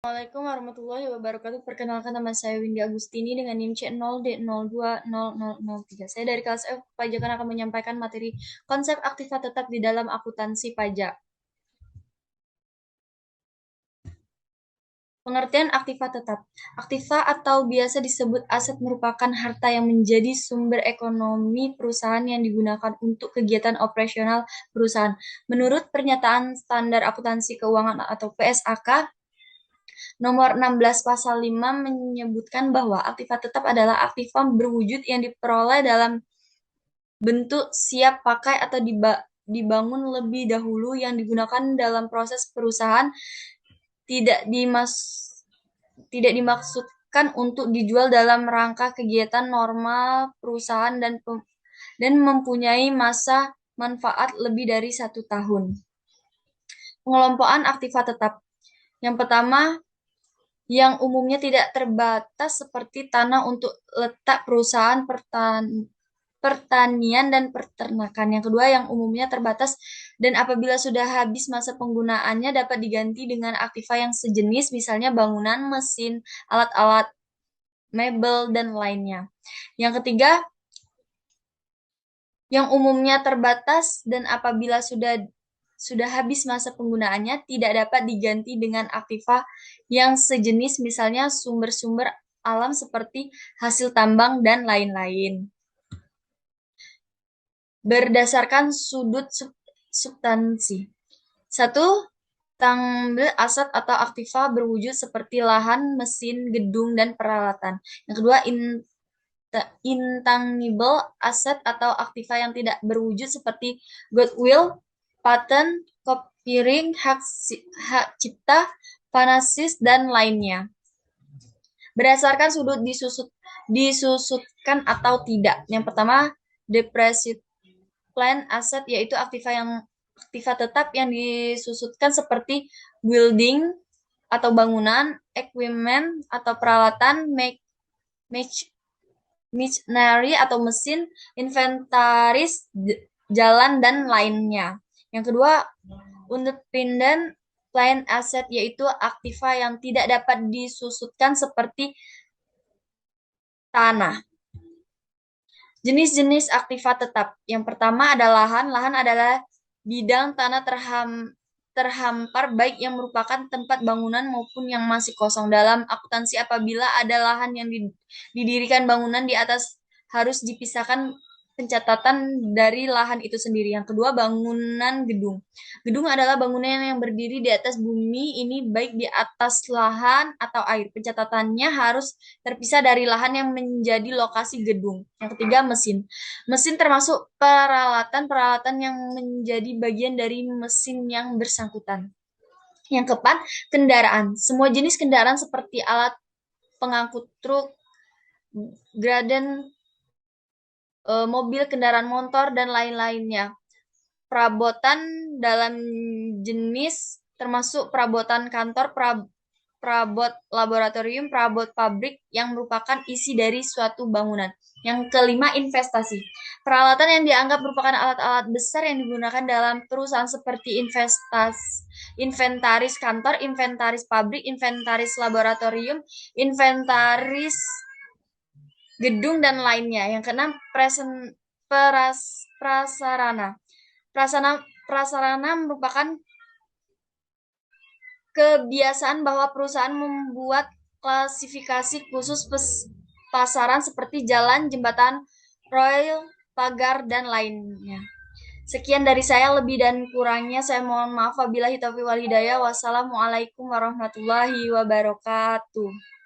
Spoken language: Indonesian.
Assalamualaikum warahmatullahi wabarakatuh. Perkenalkan, nama saya Windy Agustini dengan NIM C0D020003. Saya dari kelas F Pajakan akan menyampaikan materi konsep aktiva tetap di dalam akuntansi pajak. Pengertian aktiva tetap. Aktiva atau biasa disebut aset merupakan harta yang menjadi sumber ekonomi perusahaan yang digunakan untuk kegiatan operasional perusahaan. Menurut Pernyataan Standar Akuntansi Keuangan atau PSAK, Nomor 16 Pasal 5 menyebutkan bahwa aktiva tetap adalah aktiva berwujud yang diperoleh dalam bentuk siap pakai atau dibangun lebih dahulu yang digunakan dalam proses perusahaan, tidak dimaksudkan untuk dijual dalam rangka kegiatan normal perusahaan dan mempunyai masa manfaat lebih dari 1 tahun. Pengelompokan aktiva tetap. Yang pertama, yang umumnya tidak terbatas seperti tanah untuk letak perusahaan pertanian dan peternakan. Yang kedua, yang umumnya terbatas dan apabila sudah habis masa penggunaannya dapat diganti dengan aktiva yang sejenis, misalnya bangunan, mesin, alat-alat, mebel, dan lainnya. Yang ketiga, yang umumnya terbatas dan apabila sudah habis masa penggunaannya tidak dapat diganti dengan aktiva yang sejenis, misalnya sumber-sumber alam seperti hasil tambang dan lain-lain. Berdasarkan sudut substansi. 1. Tangible aset atau aktiva berwujud seperti lahan, mesin, gedung, dan peralatan. Yang kedua, intangible aset atau aktiva yang tidak berwujud seperti goodwill, patent, copyright, hak cipta, fanasis, dan lainnya. Berdasarkan sudut disusutkan atau tidak. Yang pertama, depreciate plan aset, yaitu aktiva tetap yang disusutkan seperti building atau bangunan, equipment atau peralatan, machinery atau mesin, inventaris, jalan, dan lainnya. Yang kedua, independent plan asset, yaitu aktiva yang tidak dapat disusutkan seperti tanah. Jenis-jenis aktiva tetap. Yang pertama adalah lahan. Lahan adalah bidang tanah terhampar baik yang merupakan tempat bangunan maupun yang masih kosong. Dalam akuntansi, apabila ada lahan yang didirikan bangunan di atas, harus dipisahkan pencatatan dari lahan itu sendiri. Yang kedua, bangunan gedung. Gedung adalah bangunan yang berdiri di atas bumi, ini baik di atas lahan atau air. Pencatatannya harus terpisah dari lahan yang menjadi lokasi gedung. Yang ketiga, mesin. Mesin termasuk peralatan-peralatan yang menjadi bagian dari mesin yang bersangkutan. Yang keempat, kendaraan. Semua jenis kendaraan seperti alat pengangkut truk, graden, mobil, kendaraan motor, dan lain-lainnya. Perabotan dalam jenis termasuk perabotan kantor, perabot laboratorium, perabot pabrik yang merupakan isi dari suatu bangunan. Yang kelima, investasi. Peralatan yang dianggap merupakan alat-alat besar yang digunakan dalam perusahaan seperti inventaris kantor, inventaris pabrik, inventaris laboratorium, inventaris gedung, dan lainnya. Yang keenam, prasarana. Prasarana merupakan kebiasaan bahwa perusahaan membuat klasifikasi khusus pasaran seperti jalan, jembatan, rel, pagar, dan lainnya. Sekian dari saya, lebih dan kurangnya saya mohon maaf. Wabillahi taufiq wal hidayah. Wassalamualaikum warahmatullahi wabarakatuh.